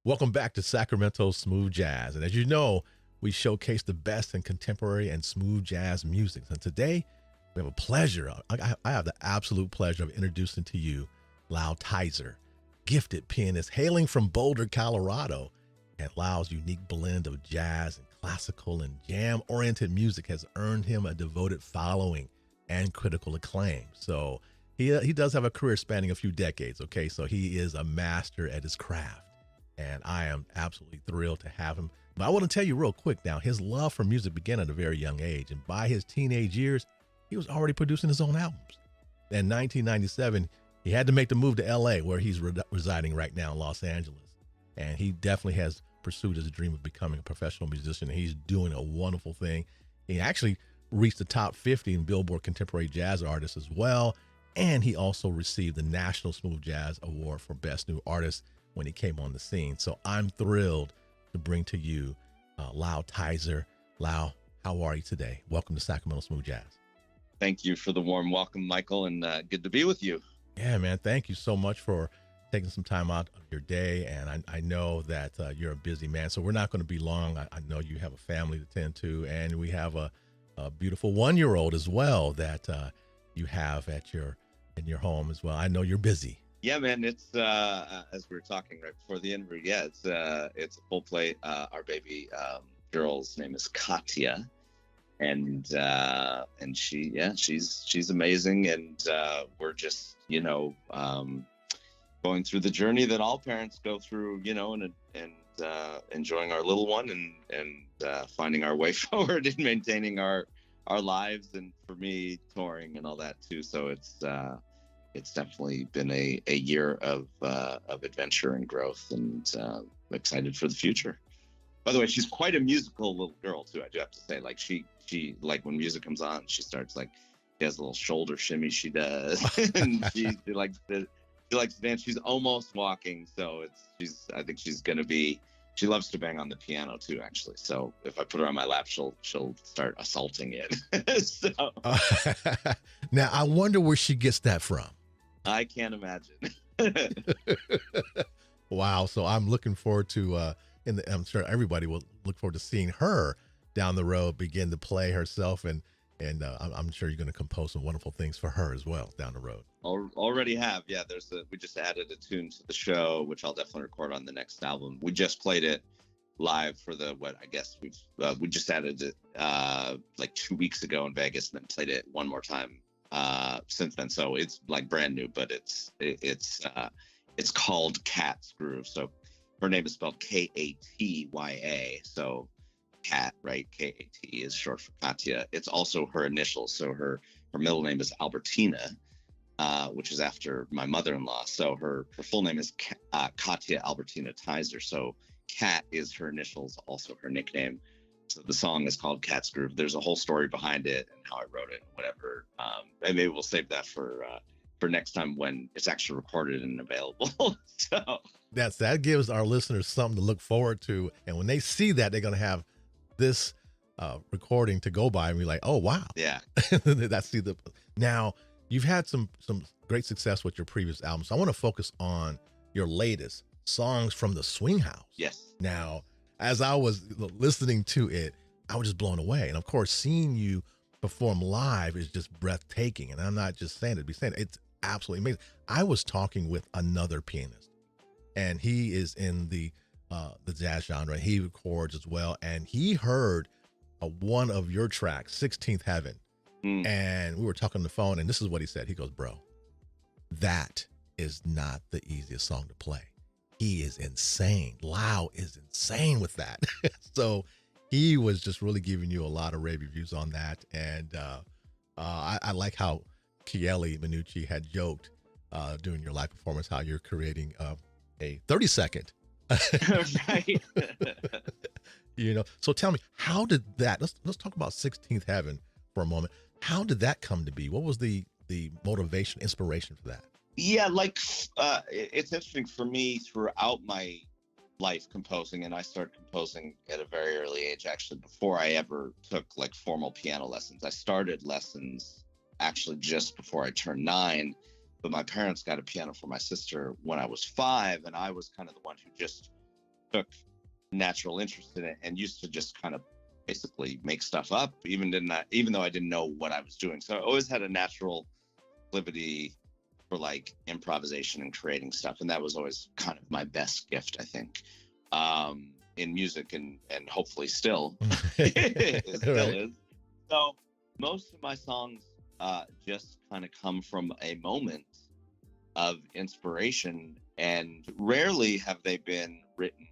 Welcome back to Sacramento Smooth Jazz. And as you know, we showcase the best in contemporary and smooth jazz music. And today, we have a pleasure. I have the absolute pleasure of introducing to you Lao Tizer, gifted pianist hailing from Boulder, Colorado. And Lao's unique blend of jazz and classical and jam-oriented music has earned him a devoted following and critical acclaim. So he does have a career spanning a few decades, okay? So he is a master at his craft. And I am absolutely thrilled to have him. But I want to tell you real quick now, his love for music began at a very young age. And by his teenage years, he was already producing his own albums. In 1997, he had to make the move to LA, where he's residing right now in Los Angeles. And he definitely has pursued his dream of becoming a professional musician. And he's doing a wonderful thing. He actually reached the top 50 in Billboard Contemporary Jazz Artists as well. And he also received the National Smooth Jazz Award for Best New Artist when he came on the scene. So I'm thrilled to bring to you Lao Tizer. Lao, how are you today? Welcome to Sacramento Smooth Jazz. Thank you for the warm welcome, Michael, and good to be with you. Yeah, man. Thank you so much for taking some time out of your day. And I know that you're a busy man, so we're not going to be long. I know you have a family to tend to, and we have a beautiful 1-year-old as well that you have in your home as well. I know you're busy. Yeah, man. It's as we were talking right before the interview. Yeah, it's a full plate. Our baby girl's name is Katya, and she's amazing, and we're just going through the journey that all parents go through, and enjoying our little one and finding our way forward in maintaining our lives, and for me touring and all that too. So it's definitely been a year of adventure and growth, and I'm excited for the future. By the way, she's quite a musical little girl too. I do have to say, like she like when music comes on, she starts she has a little shoulder shimmy she does, and she likes to dance. She's almost walking, so I think she loves to bang on the piano too, actually. So if I put her on my lap, she'll start assaulting it. So now I wonder where she gets that from. I can't imagine. Wow. So I'm looking forward to, I'm sure everybody will look forward to seeing her down the road begin to play herself. And I'm sure you're going to compose some wonderful things for her as well down the road. Already have. Yeah. We just added a tune to the show, which I'll definitely record on the next album. We just played it live for we just added it like 2 weeks ago in Vegas, and then played it one more time since then. So it's like brand new, but it's called Cat's Groove. So her name is spelled Katya. So Kat, right? K-A-T is short for Katya. It's also her initials. So her middle name is Albertina, which is after my mother-in-law. So her full name is Katya Albertina Tizer. So Kat is her initials, also her nickname. So the song is called Cat's Groove. There's a whole story behind it and how I wrote it and whatever. And maybe we'll save that for next time when it's actually recorded and available. So that gives our listeners something to look forward to. And when they see that, they're going to have this recording to go by and be like, oh, wow. Yeah. Now, you've had some great success with your previous albums. So I want to focus on your latest, Songs from the Swing House. Yes. Now, as I was listening to it, I was just blown away. And of course, seeing you perform live is just breathtaking. And I'm not just saying it, it's absolutely amazing. I was talking with another pianist, and he is in the jazz genre. He records as well. And he heard one of your tracks, 16th Heaven. And we were talking on the phone, and this is what he said. He goes, bro, that is not the easiest song to play. He is insane. Lao is insane with that. So he was just really giving you a lot of rave reviews on that. And I like how Chieli Minucci had joked during your live performance, how you're creating a 30-second. Right. So tell me, how did that, let's talk about 16th Heaven for a moment. How did that come to be? What was the motivation, inspiration for that? Yeah, it's interesting for me throughout my life composing, and I started composing at a very early age, actually, before I ever took formal piano lessons. I started lessons actually just before I turned 9, but my parents got a piano for my sister when I was 5, and I was kind of the one who just took natural interest in it and used to just kind of basically make stuff up, even though I didn't know what I was doing. So I always had a natural proclivity for like improvisation and creating stuff, and that was always kind of my best gift, I think, in music, and hopefully still it still Right. is. So most of my songs just kind of come from a moment of inspiration, and rarely have they been written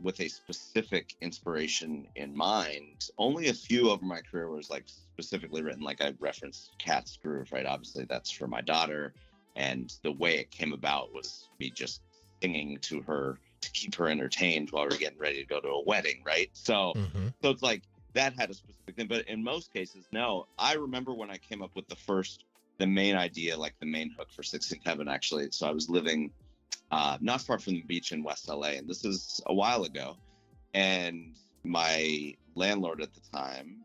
with a specific inspiration in mind. Only a few over my career was like specifically written, like I referenced Cat's Groove, right? Obviously that's for my daughter, and the way it came about was me just singing to her to keep her entertained while we are getting ready to go to a wedding, right? So Mm-hmm. so it's like that had a specific thing, but in most cases, no. I remember when I came up with the main idea, like the main hook for 16th Heaven, actually. So I was living not far from the beach in West LA, and this is a while ago. And my landlord at the time,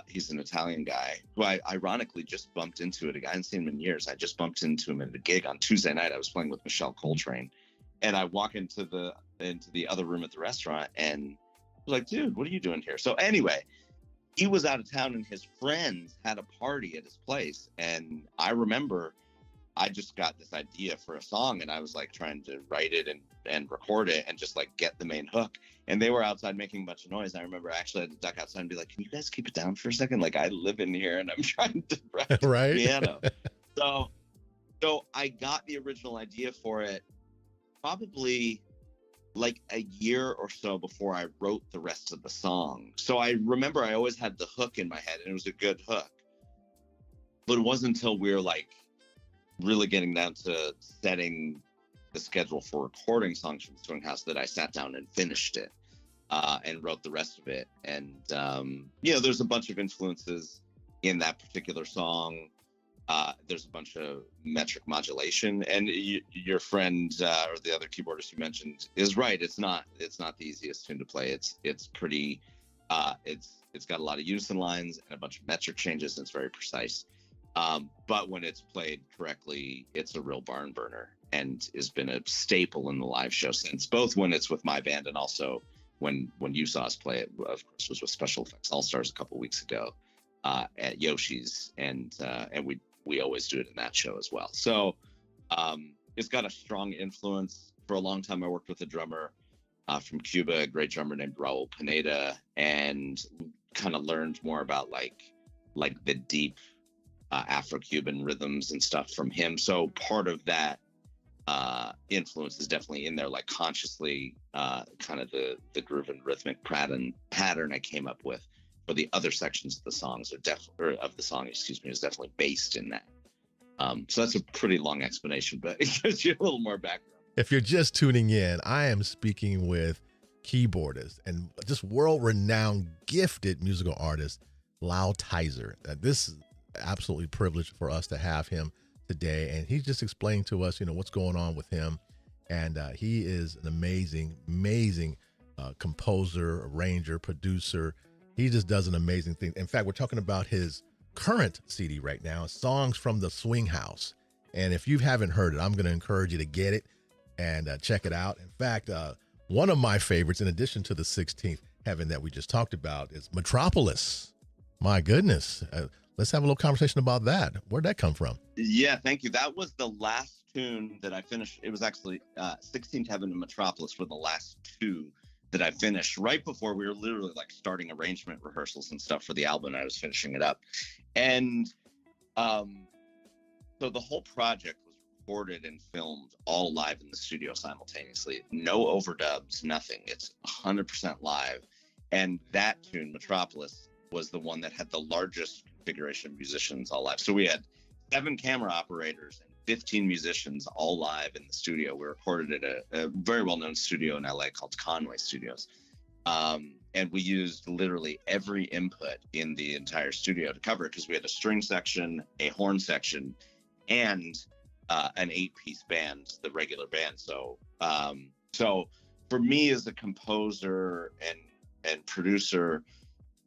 he's an Italian guy who I ironically just bumped into at a guy. I hadn't seen him in years. I just bumped into him at a gig on Tuesday night. I was playing with Michelle Coltrane, and I walk into the other room at the restaurant, and I was like, dude, what are you doing here? So anyway, he was out of town, and his friends had a party at his place, and I remember I just got this idea for a song, and I was like trying to write it and record it and just like get the main hook. And they were outside making a bunch of noise. I remember I actually had to duck outside and be like, can you guys keep it down for a second? Like, I live in here and I'm trying to practice Right. piano. So I got the original idea for it probably like a year or so before I wrote the rest of the song. So I remember I always had the hook in my head, and it was a good hook. But it wasn't until we were like really getting down to setting the schedule for recording songs from the Swing House that I sat down and finished it and wrote the rest of it. And there's a bunch of influences in that particular song. There's a bunch of metric modulation, and your friend or the other keyboardist you mentioned is right. It's not the easiest tune to play. It's pretty. It's got a lot of unison lines and a bunch of metric changes, and it's very precise. But when it's played correctly, it's a real barn burner, and has been a staple in the live show since, both when it's with my band and also when you saw us play it, of course, was with Special Effects All Stars a couple weeks ago at Yoshi's, and we always do it in that show as well. So it's got a strong influence. For a long time, I worked with a drummer from Cuba, a great drummer named Raul Pineda, and kind of learned more about like the deep Afro-Cuban rhythms and stuff from him. So part of that influence is definitely in there, like consciously, kind of the groove and rhythmic pattern I came up with for the other sections of the songs is definitely based in that. So that's a pretty long explanation, but it gives you a little more background. If you're just tuning in, I am speaking with keyboardist and just world-renowned, gifted musical artist, Lao Tizer. This is absolutely privileged for us to have him today, and he's just explained to us, what's going on with him. And he is an amazing composer, arranger, producer. He just does an amazing thing. In fact, we're talking about his current CD right now, Songs from the Swing House. And if you haven't heard it, I'm going to encourage you to get it and check it out. In fact, one of my favorites, in addition to the 16th Heaven that we just talked about, is Metropolis. My goodness. Let's have a little conversation about that. Where'd that come from? Yeah, thank you. That was the last tune that I finished. It was actually 16th Heaven and Metropolis were the last two that I finished right before we were literally like starting arrangement rehearsals and stuff for the album. I was finishing it up. And so the whole project was recorded and filmed all live in the studio simultaneously. No overdubs, nothing. It's 100% live. And that tune, Metropolis, was the one that had the largest configuration of musicians all live. So we had 7 camera operators and 15 musicians all live in the studio. We recorded at a very well-known studio in LA called Conway Studios. And we used literally every input in the entire studio to cover it, because we had a string section, a horn section, and an 8-piece band, the regular band. So for me as a composer and producer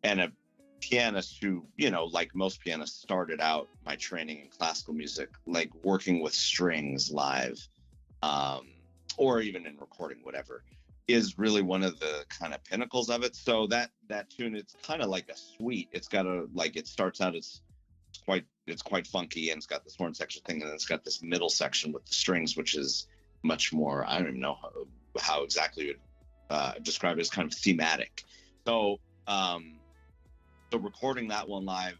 and a pianist who, like most pianists, started out my training in classical music, like working with strings live, or even in recording, whatever. is really one of the kind of pinnacles of it. So that tune, it's kind of like a suite. It's got a, like, it starts out, it's quite funky, and it's got this horn section thing, and then it's got this middle section with the strings, which is much more, I don't even know how exactly you would describe it, as kind of thematic. So so recording that one live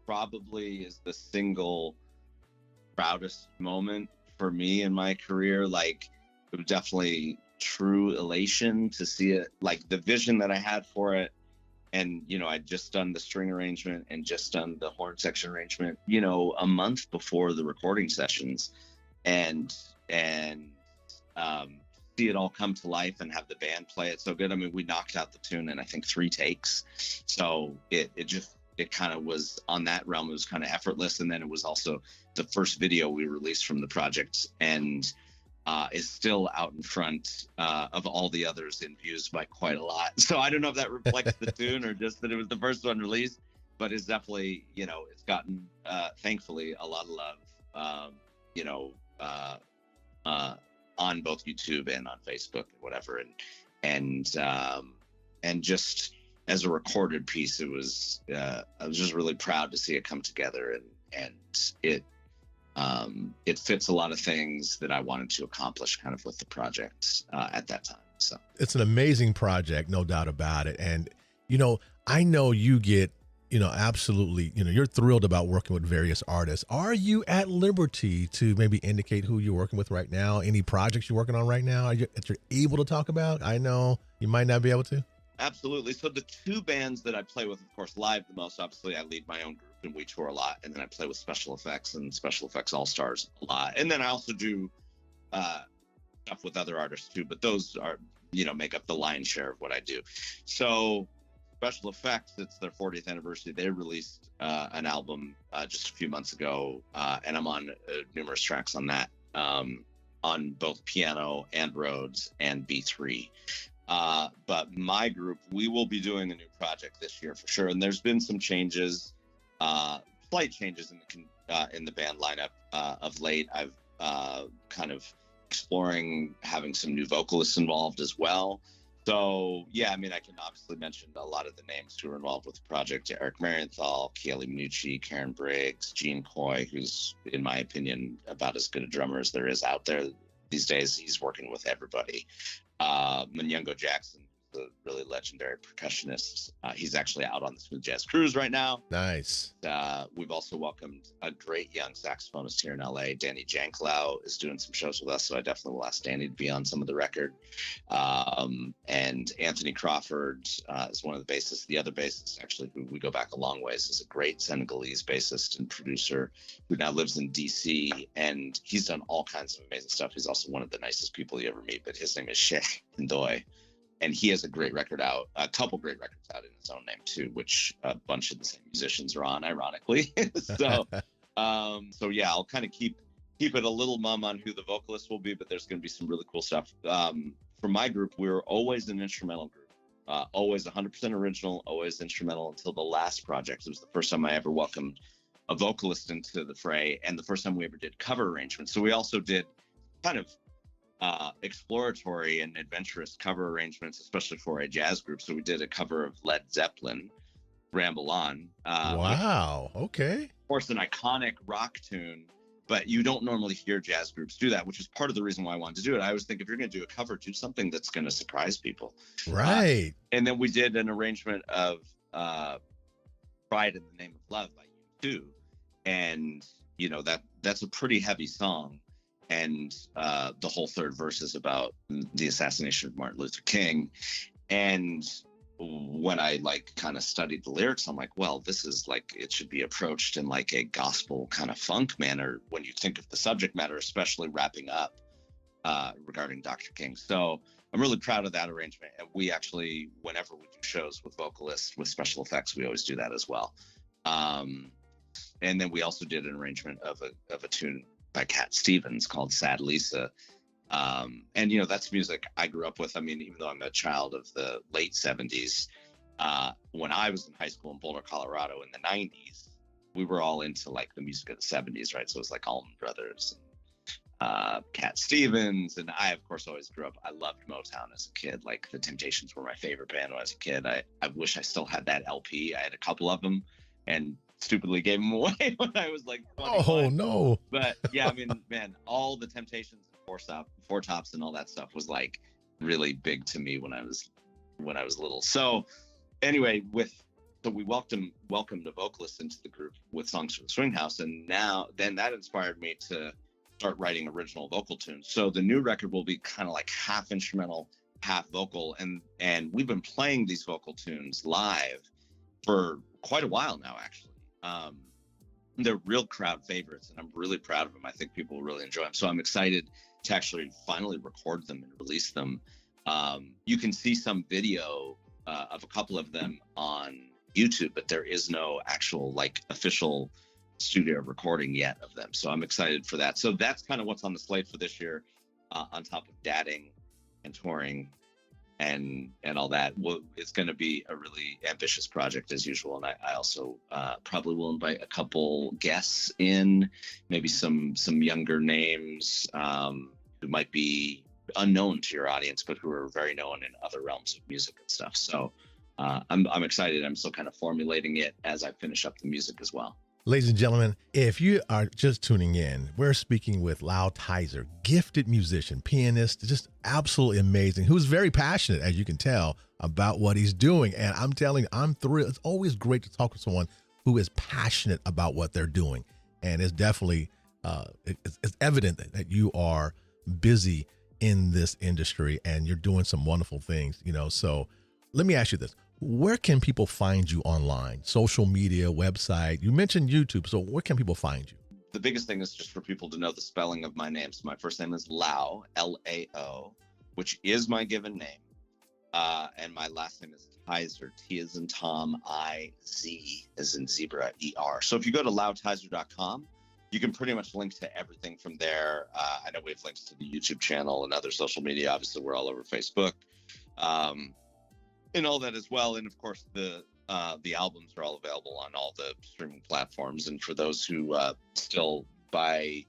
probably is the single proudest moment for me in my career. Like, it was definitely true elation to see it, like the vision that I had for it. And, you know, I'd just done the string arrangement and just done the horn section arrangement, you know, a month before the recording sessions, and see it all come to life and have the band play it so good. I mean, we knocked out the tune in, I think, 3 takes. So it kind of was on that realm. It was kind of effortless. And then it was also the first video we released from the project, and is still out in front of all the others in views by quite a lot. So I don't know if that reflects the tune or just that it was the first one released, but it's definitely, you know, it's gotten, thankfully, a lot of love, you know, on both YouTube and on Facebook and whatever. And just as a recorded piece, it was, I was just really proud to see it come together, and it fits a lot of things that I wanted to accomplish kind of with the project at that time. So it's an amazing project, no doubt about it. And, you know, I know you get, you know, absolutely, you know, you're thrilled about working with various artists. Are you at liberty to maybe indicate who you're working with right now? Any projects you're working on right now that you're able to talk about? I know you might not be able to. Absolutely. So the 2 bands that I play with, of course, live the most, obviously I lead my own group and we tour a lot. And then I play with Special Effects and Special Effects All-Stars a lot. And then I also do stuff with other artists too, but those are, you know, make up the lion's share of what I do. So Special Effects, it's their 40th anniversary. They released an album just a few months ago, and I'm on numerous tracks on that, on both piano and Rhodes and B3. But my group, we will be doing a new project this year for sure. And there's been some changes, slight changes in the band lineup of late. I've kind of exploring having some new vocalists involved as well. So yeah, I mean, I can obviously mention a lot of the names who are involved with the project: Eric Marienthal, Keely Minucci, Karen Briggs, Gene Coy, who's, in my opinion, about as good a drummer as there is out there these days. He's working with everybody. Manyungo Jackson, the really legendary percussionist. He's actually out on the Smooth Jazz Cruise right now. Nice. We've also welcomed a great young saxophonist here in LA. Danny Janklow is doing some shows with us, so I definitely will ask Danny to be on some of the record. And Anthony Crawford is one of the bassists. The other bassist, actually, who we go back a long ways, is a great Senegalese bassist and producer who now lives in DC, and he's done all kinds of amazing stuff. He's also one of the nicest people you ever meet, but his name is Sheikh Ndoye. And he has a great record out, a couple great records out in his own name too, which a bunch of the same musicians are on, ironically. So yeah, I'll kind of keep it a little mum on who the vocalist will be, but there's going to be some really cool stuff. For my group, we were always an instrumental group, always 100% original, always instrumental until the last project. It was the first time I ever welcomed a vocalist into the fray, and the first time we ever did cover arrangements. So we also did kind of exploratory and adventurous cover arrangements, especially for a jazz group. So we did a cover of Led Zeppelin, Ramble On. Wow. Okay. Of course, an iconic rock tune, but you don't normally hear jazz groups do that, which is part of the reason why I wanted to do it. I always think if you're going to do a cover, do something that's going to surprise people. Right. And then we did an arrangement of Pride in the Name of Love by U2. And, you know, that's a pretty heavy song. And the whole third verse is about the assassination of Martin Luther King. And when I kind of studied the lyrics, I'm like, well, this is it should be approached in a gospel kind of funk manner when you think of the subject matter, especially wrapping up regarding Dr. King. So I'm really proud of that arrangement. And we actually, whenever we do shows with vocalists, with special effects, we always do that as well. And then we also did an arrangement of a tune by Cat Stevens called Sad Lisa. And, you know, that's music I grew up with. I mean, even though I'm a child of the late 70s, when I was in high school in Boulder, Colorado in the 90s, we were all into the music of the 70s, right? So it was Allman Brothers Cat Stevens, and I of course always grew up. I loved Motown as a kid. Like the Temptations were my favorite band when I was a kid. I wish I still had that LP. I had a couple of them, and stupidly gave them away when I was like 21. Oh no! But yeah, I mean, man, all the Temptations and Four Tops and all that stuff was like really big to me when I was little. So anyway, so we welcomed a vocalist into the group with Songs from the Swing House, and then that inspired me to start writing original vocal tunes. So the new record will be kind of like half instrumental, half vocal, and we've been playing these vocal tunes live for quite a while now, actually. They're real crowd favorites, and I'm really proud of them. I think people will really enjoy them. So I'm excited to actually finally record them and release them. You can see some video of a couple of them on YouTube, but there is no actual like official studio recording yet of them. So I'm excited for that. So that's kind of what's on the slate for this year, on top of dadding and touring and all that. Well, it's going to be a really ambitious project as usual. And I also probably will invite a couple guests in, maybe some younger names who might be unknown to your audience, but who are very known in other realms of music and stuff. So I'm excited. I'm still kind of formulating it as I finish up the music as well. Ladies and gentlemen, if you are just tuning in, we're speaking with Lao Tizer, gifted musician, pianist, just absolutely amazing, who's very passionate, as you can tell, about what he's doing. And I'm telling you, I'm thrilled. It's always great to talk with someone who is passionate about what they're doing. And it's definitely, it's evident that you are busy in this industry and you're doing some wonderful things, So let me ask you this. Where can people find you online? Social media, website? You mentioned YouTube, so where can people find you? The biggest thing is just for people to know the spelling of my name. So my first name is Lao, L-A-O, which is my given name. And my last name is Tizer, T as in Tom, I-Z as in zebra, E-R. So if you go to laotizer.com, you can pretty much link to everything from there. I know we have links to the YouTube channel and other social media. Obviously, we're all over Facebook. And all that as well. And of course, the albums are all available on all the streaming platforms. And for those who still buy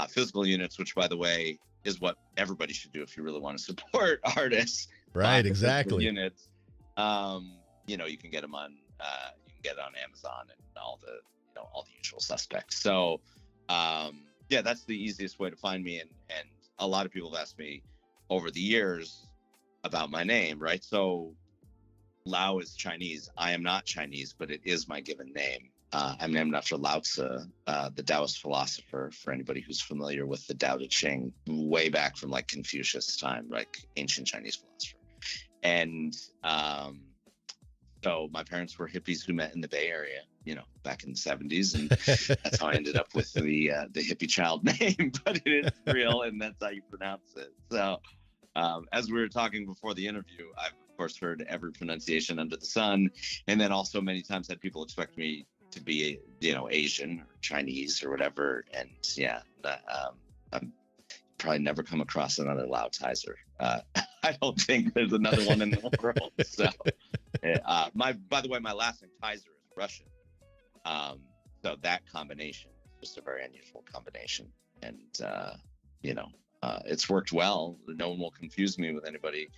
physical units, which by the way is what everybody should do if you really want to support artists. Right, exactly. Units, you can get them on it on Amazon and all the usual suspects. So that's the easiest way to find me. And a lot of people have asked me over the years about my name, right? So Lao is Chinese. I am not Chinese, but it is my given name. I'm named after Lao Tizer, the Taoist philosopher, for anybody who's familiar with the Tao Te Ching, way back from like Confucius time, like ancient Chinese philosopher. And so my parents were hippies who met in the Bay Area, back in the 70s. And that's how I ended up with the hippie child name, but it is real and that's how you pronounce it. So as we were talking before the interview, I've of course heard every pronunciation under the sun, and then also many times had people expect me to be Asian or Chinese or whatever, and I'm probably never come across another Lao Tizer. I don't think there's another one in the world. So by the way, my last name Tizer is Russian, so that combination is just a very unusual combination, and it's worked well. No one will confuse me with anybody,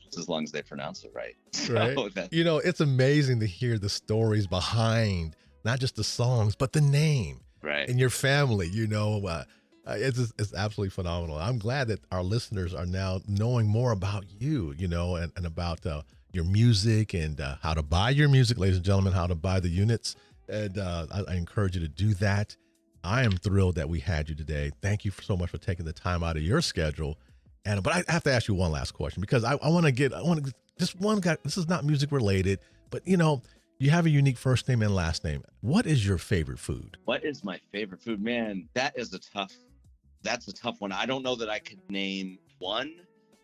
just as long as they pronounce it right. Right. It's amazing to hear the stories behind not just the songs, but the name. Right. And your family. It's absolutely phenomenal. I'm glad that our listeners are now knowing more about you, and about your music and how to buy your music, ladies and gentlemen, how to buy the units. And I encourage you to do that. I am thrilled that we had you today. Thank you so much for taking the time out of your schedule. But I have to ask you one last question, because I want to just one guy. This is not music related, but you have a unique first name and last name. What is your favorite food? What is my favorite food? Man, that's a tough one. I don't know that I could name one,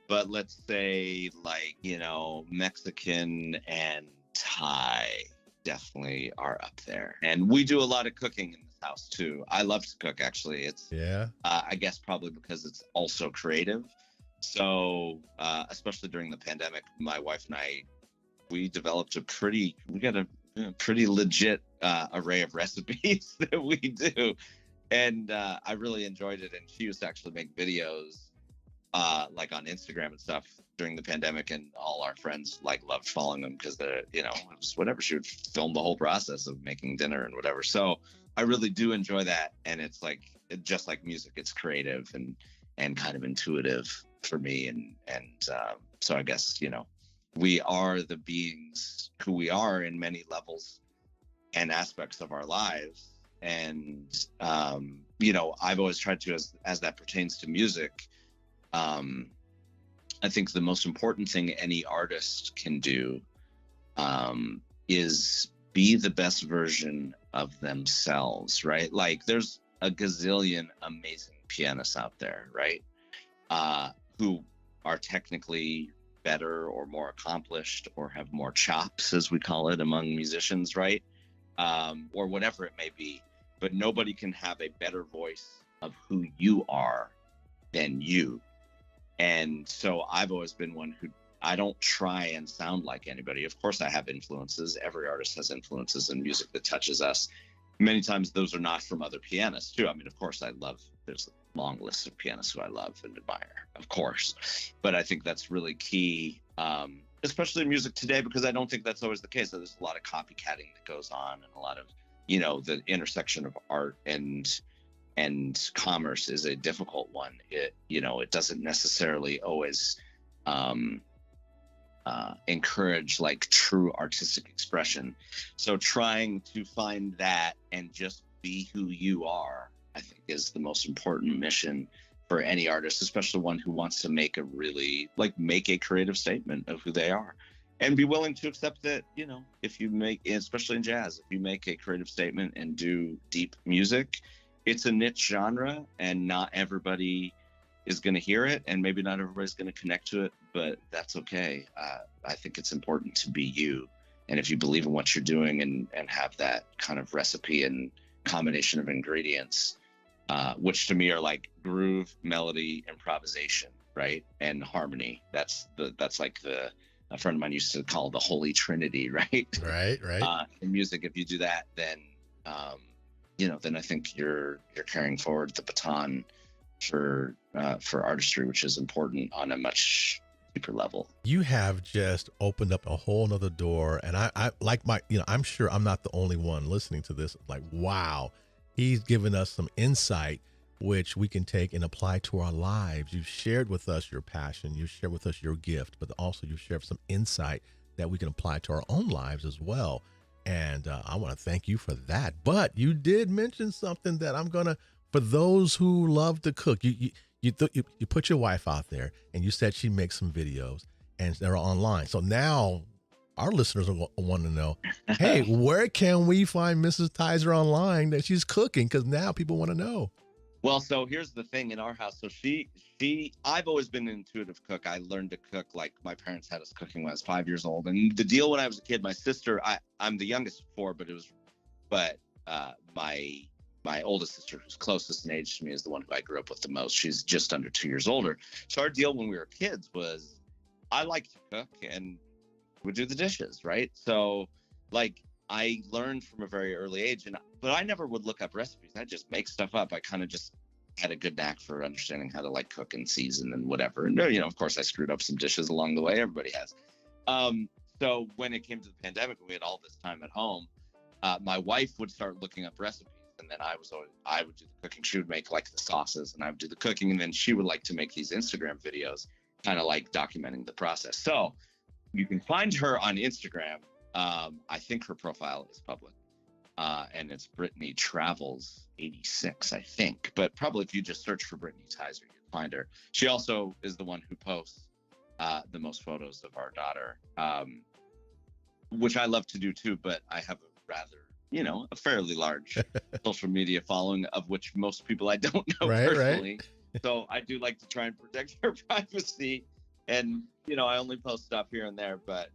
but let's say Mexican and Thai definitely are up there. And we do a lot of cooking in this house too. I love to cook, actually. It's I guess probably because it's also creative. So especially during the pandemic, my wife and I, we developed a pretty legit array of recipes that we do. And I really enjoyed it. And she used to actually make videos like on Instagram and stuff during the pandemic, and all our friends like loved following them because they're, you know, it was whatever, she would film the whole process of making dinner and whatever. So I really do enjoy that. And it's like, just like music, it's creative and kind of intuitive for me. And so I guess, you know, we are the beings who we are in many levels and aspects of our lives. And you know, I've always tried to, as that pertains to music, I think the most important thing any artist can do is be the best version of themselves, right? Like there's a gazillion amazing pianists out there, right? Who are technically better or more accomplished or have more chops, as we call it among musicians, right? Or whatever it may be. But nobody can have a better voice of who you are than you. And so I've always been one who, I don't try and sound like anybody. Of course I have influences. Every artist has influences in music that touches us. Many times those are not from other pianists too. I mean, of course there's a long list of pianists who I love and admire, of course. But I think that's really key, especially in music today, because I don't think that's always the case. There's a lot of copycatting that goes on, and a lot of, you know, the intersection of art and commerce is a difficult one. It, you know, it doesn't necessarily always encourage like true artistic expression. So trying to find that and just be who you are, I think, is the most important mission for any artist, especially one who wants to make a creative statement of who they are. And be willing to accept that, you know, if you make, especially in jazz, if you make a creative statement and do deep music, it's a niche genre and not everybody is going to hear it, and maybe not everybody's going to connect to it, but that's okay. I think it's important to be you. And if you believe in what you're doing and have that kind of recipe and combination of ingredients, which to me are like groove, melody, improvisation, right? And harmony. That's like a friend of mine used to call the Holy Trinity, right? Right. In music, if you do that, then you know, then I think you're carrying forward the baton for artistry, which is important on a much deeper level. You have just opened up a whole nother door, and I like I'm sure I'm not the only one listening to this. Like, wow, he's given us some insight which we can take and apply to our lives. You've shared with us your passion, you shared with us your gift, but also you shared some insight that we can apply to our own lives as well. And I want to thank you for that. But you did mention something that I'm gonna, for those who love to cook, you put your wife out there, and you said she makes some videos and they're online. So now our listeners want to know, hey, where can we find Mrs. Tizer online that she's cooking? Because now people want to know. Well, so here's the thing in our house. So I've always been an intuitive cook. I learned to cook, like my parents had us cooking when I was 5 years old. And the deal when I was a kid, my sister, I'm the youngest of four, but my oldest sister, who's closest in age to me, is the one who I grew up with the most. She's just under 2 years older. So our deal when we were kids was I liked to cook and would do the dishes, right? So like I learned from a very early age, but I never would look up recipes. I just make stuff up. I kind of just had a good knack for understanding how to like cook and season and whatever. And, you know, of course I screwed up some dishes along the way. Everybody has. So when it came to the pandemic, we had all this time at home. My wife would start looking up recipes, and then I would do the cooking. She would make like the sauces, and I would do the cooking, and then she would like to make these Instagram videos, kind of like documenting the process. So you can find her on Instagram. I think her profile is public, and it's Brittany Travels 86, I think. But probably if you just search for Brittany Tizer, you'll find her. She also is the one who posts the most photos of our daughter, which I love to do too. But I have a fairly large social media following, of which most people I don't know personally. Right. So I do like to try and protect her privacy, and I only post stuff here and there. But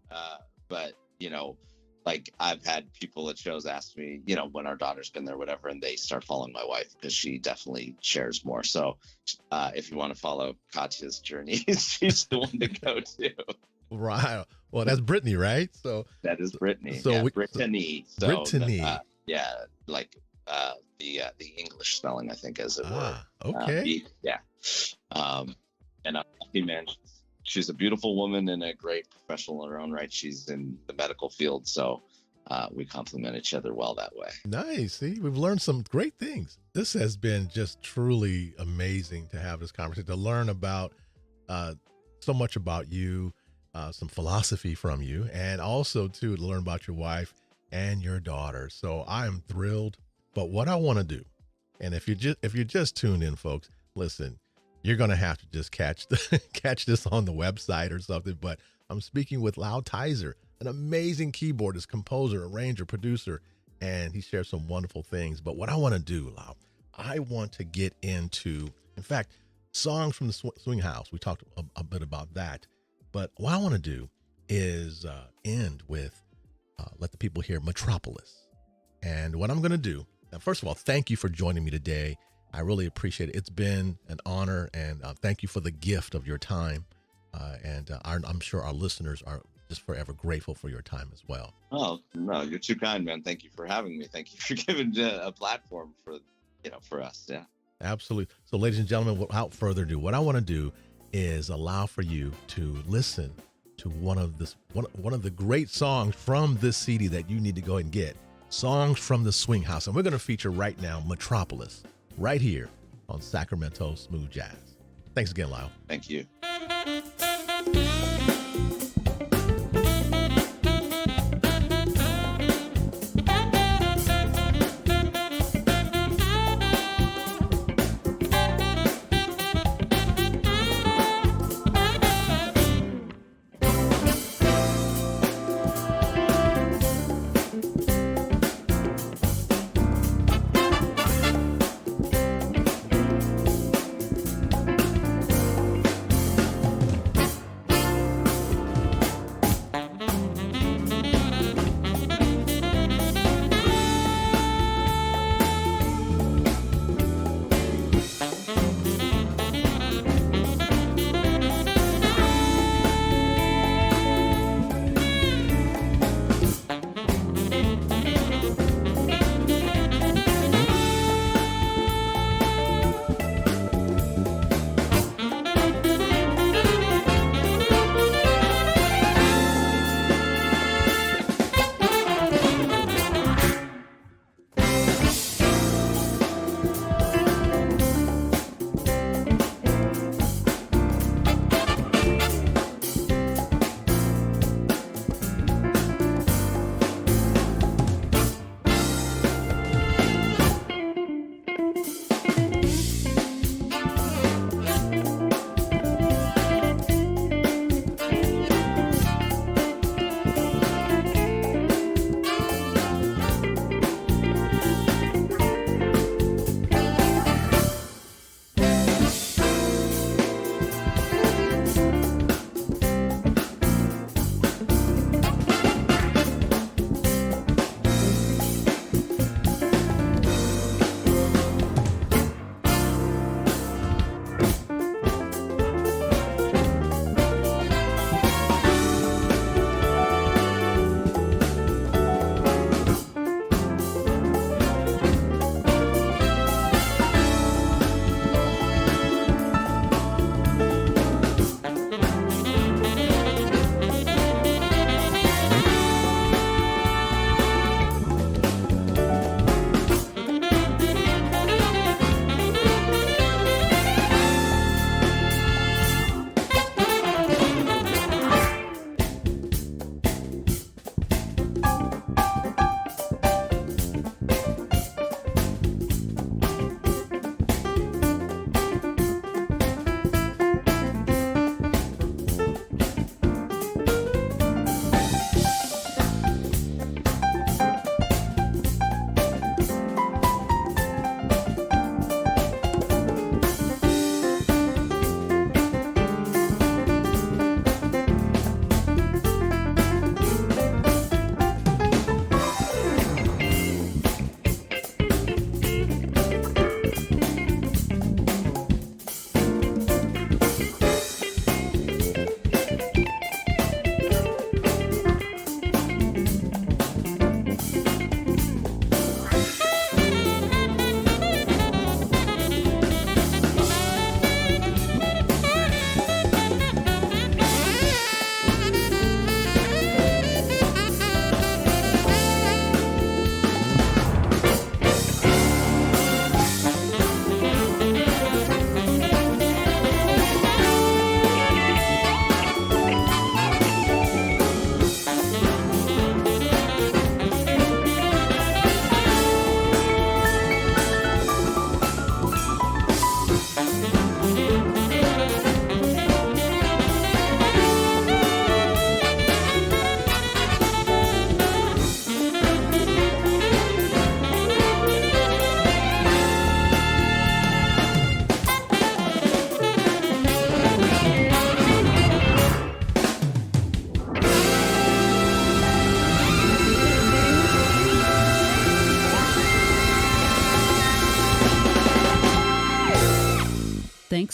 like I've had people at shows ask me, when our daughter's been there, whatever, and they start following my wife because she definitely shares more. So if you want to follow Katya's journey, she's the one to go to. Right. Well, that's Brittany, right? So that is Brittany. So Brittany. Brittany. Like the English spelling, I think, as it were. Okay. Yeah. And I'm lucky, man. She's a beautiful woman and a great professional in her own right. She's in the medical field, so we complement each other well that way. Nice. See, we've learned some great things. This has been just truly amazing to have this conversation, to learn about so much about you, some philosophy from you, and also to learn about your wife and your daughter. So I am thrilled. But what I want to do, and if you just tuned in, folks, listen, you're going to have to just catch this on the website or something. But I'm speaking with Lao Tizer, an amazing keyboardist, composer, arranger, producer, and he shares some wonderful things. But what I want to do, Lao, I want to get into, in fact, songs from the swing house. We talked a bit about that. But what I want to do is end with, let the people hear Metropolis. And what I'm going to do, first of all, thank you for joining me today. I really appreciate it. It's been an honor, and thank you for the gift of your time. I'm sure our listeners are just forever grateful for your time as well. Oh, no, you're too kind, man. Thank you for having me. Thank you for giving a platform for us. Yeah, absolutely. So, ladies and gentlemen, without further ado, what I want to do is allow for you to listen to one of the great songs from this CD that you need to go ahead and get. Songs from the Swing House. And we're going to feature right now Metropolis, right here on Sacramento Smooth Jazz. Thanks again, Lyle. Thank you.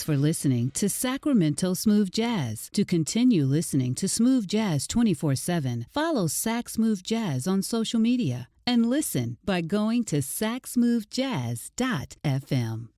Thanks for listening to Sacramento Smooth Jazz. To continue listening to Smooth Jazz 24/7, follow Sac Smooth Jazz on social media and listen by going to sacsmoothjazz.fm.